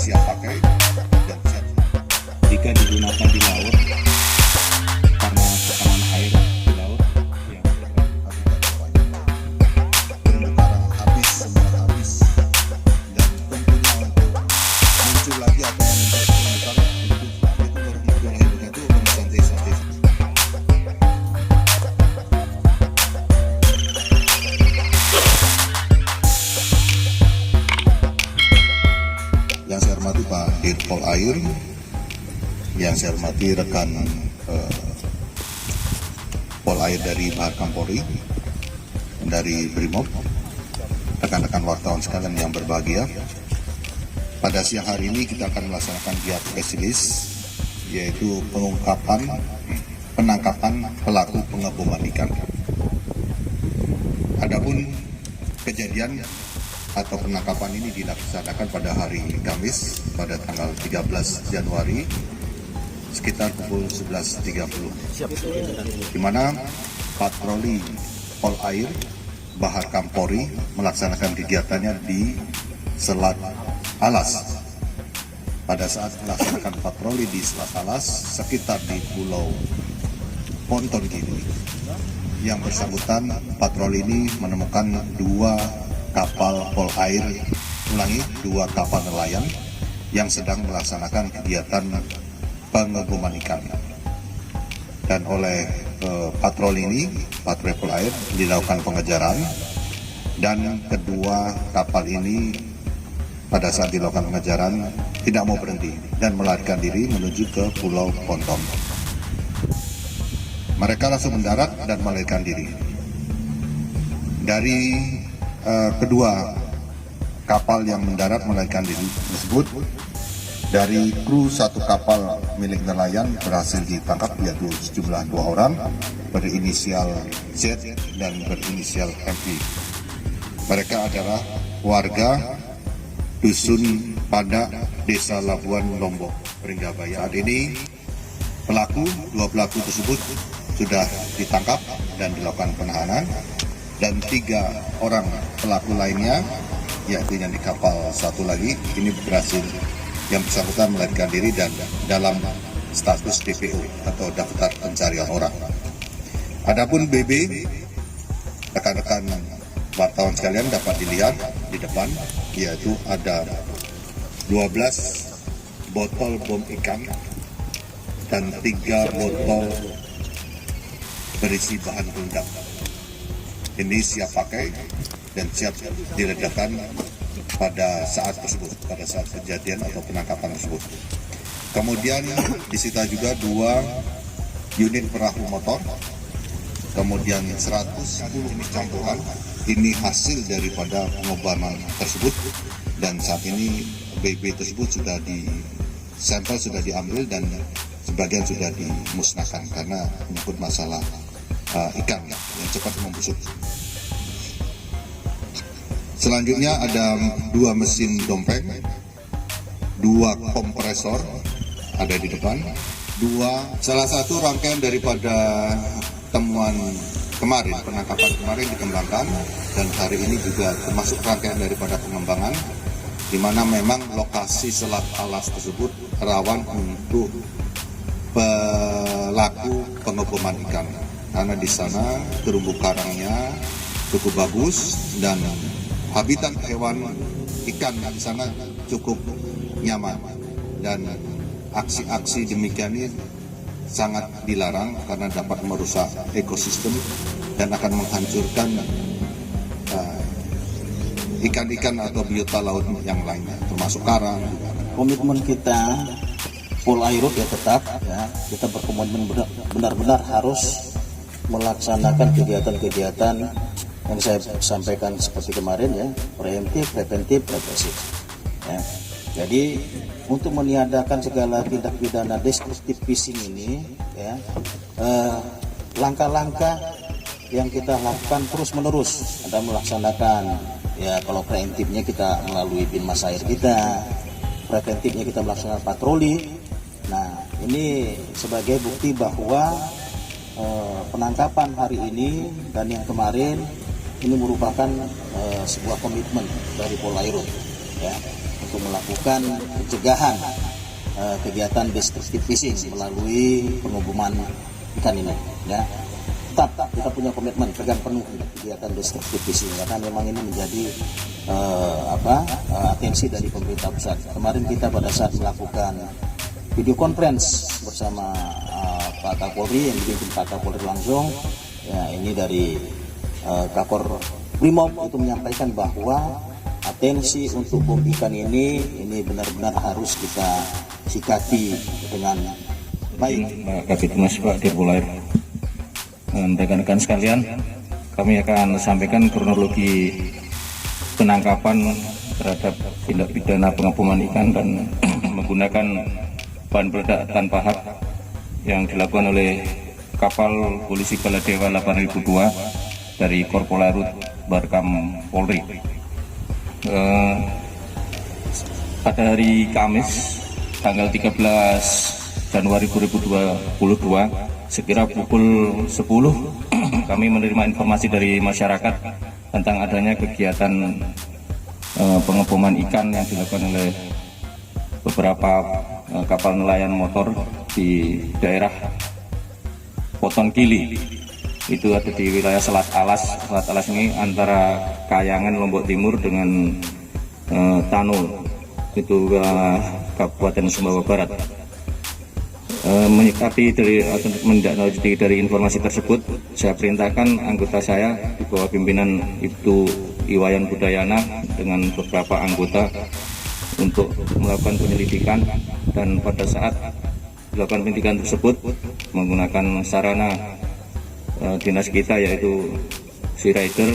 siap pakai dan siap jika digunakan di laut karena tekanan air di laut yang terumbu karang habis, semua habis, dan tentunya untuk muncul lagi atau membentuk terumbu karang itu baru muncul hidupnya itu santai-santai. Yang saya hormati Pak Dirpol Air, yang saya hormati rekan Pol Air dari Bahar Kampori, dari Brimob, rekan-rekan wartawan sekalian yang berbahagia. Pada siang hari ini kita akan melaksanakan giat spesialis, yaitu penangkapan pelaku pengeboman ikan. Adapun kejadian atau penangkapan ini dilaksanakan pada hari Kamis pada tanggal 13 Januari sekitar pukul 11.30, di mana patroli Pol Air Bahar Kampori melaksanakan kegiatannya di Selat Alas. Pada saat melaksanakan patroli di Selat Alas sekitar di Pulau Ponton ini, yang bersangkutan patroli ini menemukan dua kapal Pol Air, dua kapal nelayan yang sedang melaksanakan kegiatan pengeboman ikan. Dan oleh patroli ini, patroli Pol Air dilakukan pengejaran, dan kedua kapal ini pada saat dilakukan pengejaran tidak mau berhenti dan melarikan diri menuju ke Pulau Ponton. Mereka langsung mendarat dan melarikan diri. Dari kedua kapal yang mendarat melarikan diri tersebut, dari kru satu kapal milik nelayan berhasil ditangkap, yaitu sejumlah 2 orang berinisial Z dan berinisial MP. Mereka adalah warga Dusun Pada, Desa Labuan Lombok, Pringgabaya. Saat ini dua pelaku tersebut sudah ditangkap dan dilakukan penahanan, dan 3 orang pelaku lainnya, yaitu yang di kapal satu lagi, ini berhasil yang bersangkutan melarikan diri dan dalam status DPO atau daftar pencarian orang. Adapun BB, rekan-rekan wartawan sekalian dapat dilihat di depan, yaitu ada 12 botol bom ikan dan 3 botol berisi bahan peledak. Ini siap pakai dan siap diledakkan pada saat tersebut, pada saat kejadian atau penangkapan tersebut. Kemudian disita juga 2 unit perahu motor, kemudian 110 unit campuran. Ini hasil daripada pengeboman tersebut, dan saat ini BB tersebut sampel sudah diambil dan sebagian sudah dimusnahkan karena menyangkut masalah ikan yang cepat membusuk. Selanjutnya ada 2 mesin dompeng, 2 kompresor ada di depan, salah satu rangkaian daripada temuan kemarin, penangkapan kemarin dikembangkan, dan hari ini juga termasuk rangkaian daripada pengembangan, di mana memang lokasi Selat Alas tersebut rawan untuk pelaku pengeboman ikan. Karena di sana terumbu karangnya cukup bagus dan habitat hewan ikan di sana cukup nyaman, dan aksi-aksi demikian ini sangat dilarang karena dapat merusak ekosistem dan akan menghancurkan ikan-ikan atau biota laut yang lainnya, termasuk karang. Komitmen kita Pol Air ya tetap ya, kita berkomitmen benar-benar harus melaksanakan kegiatan-kegiatan yang saya sampaikan seperti kemarin ya, preemptif, preventif, represif. Ya. Jadi untuk meniadakan segala tindak pidana destruktif fishing ini, ya, langkah-langkah yang kita lakukan terus-menerus. Ada melaksanakan, ya kalau preemptifnya kita melalui Binmas Air kita, preventifnya kita melaksanakan patroli. Nah ini sebagai bukti bahwa penangkapan hari ini dan yang kemarin ini merupakan sebuah komitmen dari Pol Air, ya, untuk melakukan pencegahan kegiatan destructive fishing melalui pengoboman ikan ini, ya. Tetap kita punya komitmen pegang penuh kegiatan destructive fishing karena memang ini menjadi atensi dari pemerintah pusat. Kemarin kita pada saat melakukan video conference bersama Pak Kapolri yang dipimpin Pak Kapolri langsung, ya, ini dari Kakor Brimob itu menyampaikan bahwa atensi untuk bom ikan ini benar-benar harus kita sikapi dengan baik. Pak Kabitumas, Pak Dirpol Air, rekan-rekan sekalian, kami akan sampaikan kronologi penangkapan terhadap tindak pidana pengeboman ikan dan menggunakan bahan peledak tanpa hak yang dilakukan oleh kapal polisi Baladewa 8002 dari Korpolarut Barkam Polri. Pada hari Kamis tanggal 13 Januari 2022 sekira pukul 10 kami menerima informasi dari masyarakat tentang adanya kegiatan pengeboman ikan yang dilakukan oleh beberapa kapal nelayan motor di daerah Poton Kili. Itu ada di wilayah Selat Alas. Selat Alas ini antara Kayangan Lombok Timur dengan Tano, itu Kabupaten Sumbawa Barat. Menyikapi dari informasi tersebut, saya perintahkan anggota saya di bawah pimpinan Ibtu Iwayan Budayana dengan beberapa anggota untuk melakukan penyelidikan, dan pada saat dilakukan penyelidikan tersebut menggunakan sarana dinas kita yaitu Sea Rider,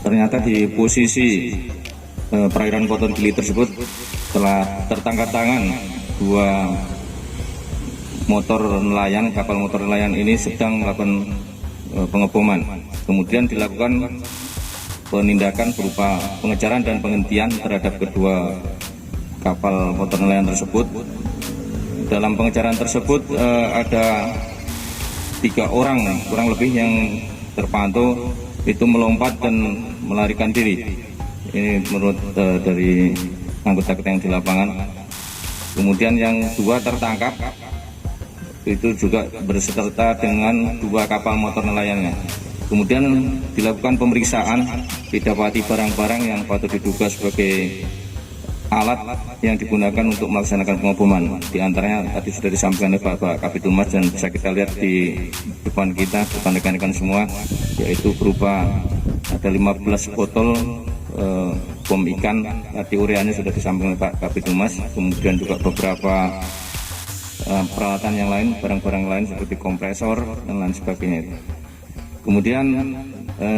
ternyata di posisi perairan Poton Kili tersebut telah tertangkap tangan 2 motor nelayan. Kapal motor nelayan ini sedang melakukan pengeboman. Kemudian dilakukan penindakan berupa pengejaran dan penghentian terhadap kedua kapal motor nelayan tersebut. Dalam pengejaran tersebut ada 3 orang kurang lebih yang terpantau itu melompat dan melarikan diri. Ini menurut dari anggota kita yang di lapangan. Kemudian yang 2 tertangkap itu juga berserta dengan 2 kapal motor nelayannya. Kemudian dilakukan pemeriksaan, didapati barang-barang yang patut diduga sebagai alat yang digunakan untuk melaksanakan pengeboman. Di antaranya tadi sudah disampaikan oleh Pak Kabitumas dan bisa kita lihat di depan kita, depan rekan-rekan semua, yaitu berupa ada 15 botol bom ikan. Tadi ureanya sudah disampaikan oleh Pak Kabitumas. Kemudian juga beberapa peralatan yang lain, barang-barang lain seperti kompresor dan lain sebagainya. Kemudian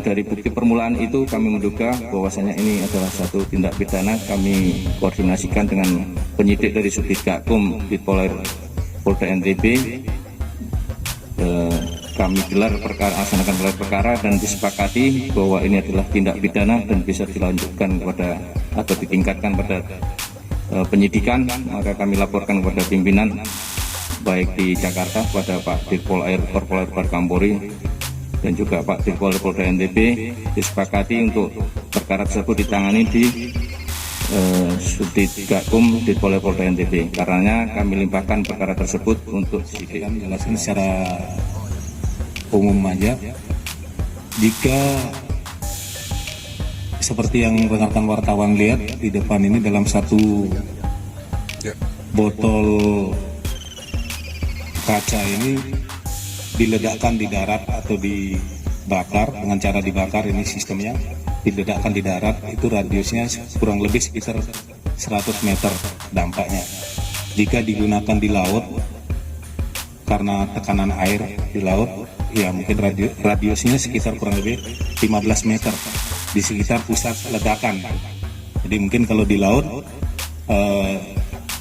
dari bukti permulaan itu kami menduga bahwasanya ini adalah satu tindak pidana. Kami koordinasikan dengan penyidik dari Subdit Gakum Ditpol Air Polda NTB. Kami gelar perkara, laksanakan gelar perkara dan disepakati bahwa ini adalah tindak pidana dan bisa dilanjutkan kepada atau ditingkatkan pada penyidikan. Maka kami laporkan kepada pimpinan baik di Jakarta kepada Pak Dirpol Air Korporat Barkam Polri dan juga Pak Dirpol Polda NTB. Disepakati untuk perkara tersebut ditangani di Subdit Gakum Ditpol Polda NTB. Karenanya kami limpahkan perkara tersebut untuk kami jelaskan secara umum aja. Jika seperti yang rekan wartawan lihat di depan ini, dalam satu botol kaca ini diledakkan di darat atau dibakar dengan cara dibakar, ini sistemnya diledakkan di darat, itu radiusnya kurang lebih sekitar 100 meter dampaknya. Jika digunakan di laut karena tekanan air di laut, ya mungkin radiusnya sekitar kurang lebih 15 meter di sekitar pusat ledakan. Jadi mungkin kalau di laut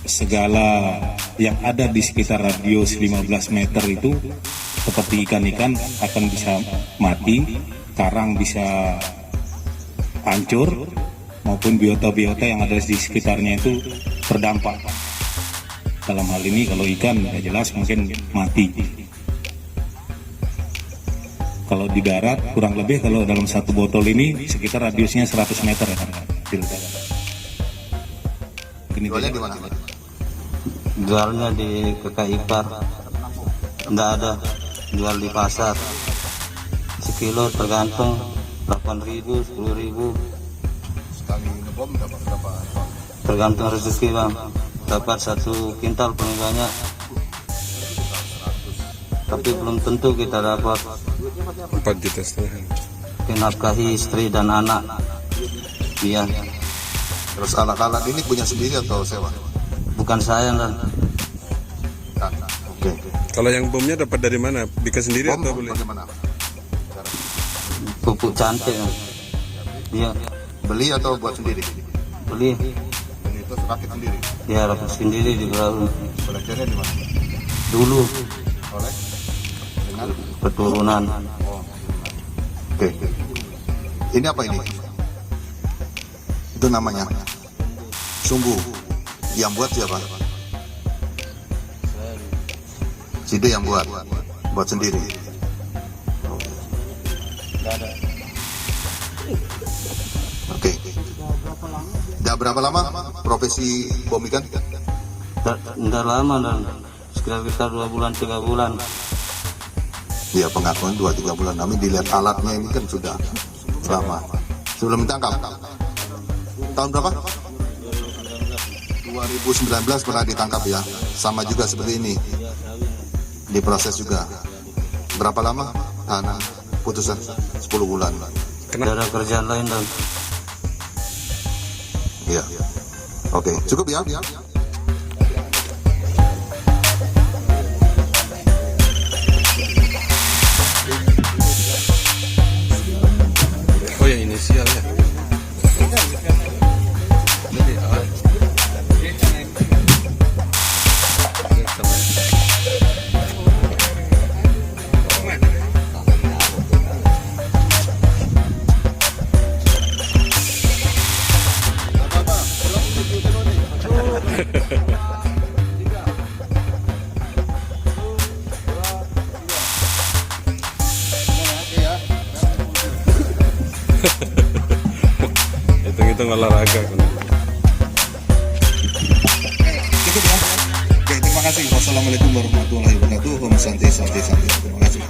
segala yang ada di sekitar radius 15 meter itu seperti ikan-ikan akan bisa mati, karang bisa hancur, maupun biota-biota yang ada di sekitarnya itu terdampak. Dalam hal ini kalau ikan ya jelas mungkin mati. Kalau di darat kurang lebih kalau dalam satu botol ini sekitar radiusnya 100 meter ya kan. Diledakan. Ini Jualnya di mana? Jualnya di KK Ipar, nggak ada. Jual di pasar, sekilo tergantung 8.000, 10.000, Sekali ngebom dapat berapa? tergantung rezeki bang. Dapat 1 kintal paling banyak, tapi belum tentu kita dapat 4,5 juta. menafkahi istri dan anak. Iya, Terus alat-alat ini punya sendiri atau sewa? bukan saya kan. Nah, oke. Kalau yang bomnya dapat dari mana? Bikin sendiri Bom atau beli? bagaimana? Pupuk cantik kan. Iya, Beli atau buat sendiri? beli. Dan itu rakit sendiri. Ya rakit sendiri di perahu. Belajarnya di mana? Dulu Oleh dengan keturunan. oke. Ini apa ini? Itu namanya sumbu. Yang buat siapa? Side yang buat sendiri. Oke. Udah berapa lama profesi bom ikan? Nggak lama dan sekitar 2 bulan 3 bulan. Ya pengakuan 2-3 bulan. Kami dilihat alatnya ini kan sudah lama. Sebelum ditangkap. Tahun berapa? 2019 pernah ditangkap ya. Sama juga seperti ini. Diproses juga. Berapa lama? Tahanan putusan 10 bulan. Ada kerjaan lain dan Iya. Oke, cukup ya. Oh ya, inisial ya. Jadi, hitung-hitung olahraga kan. Cukup ya. Oke, terima kasih. Wassalamualaikum warahmatullahi wabarakatuh. Om Santi. Terima kasih.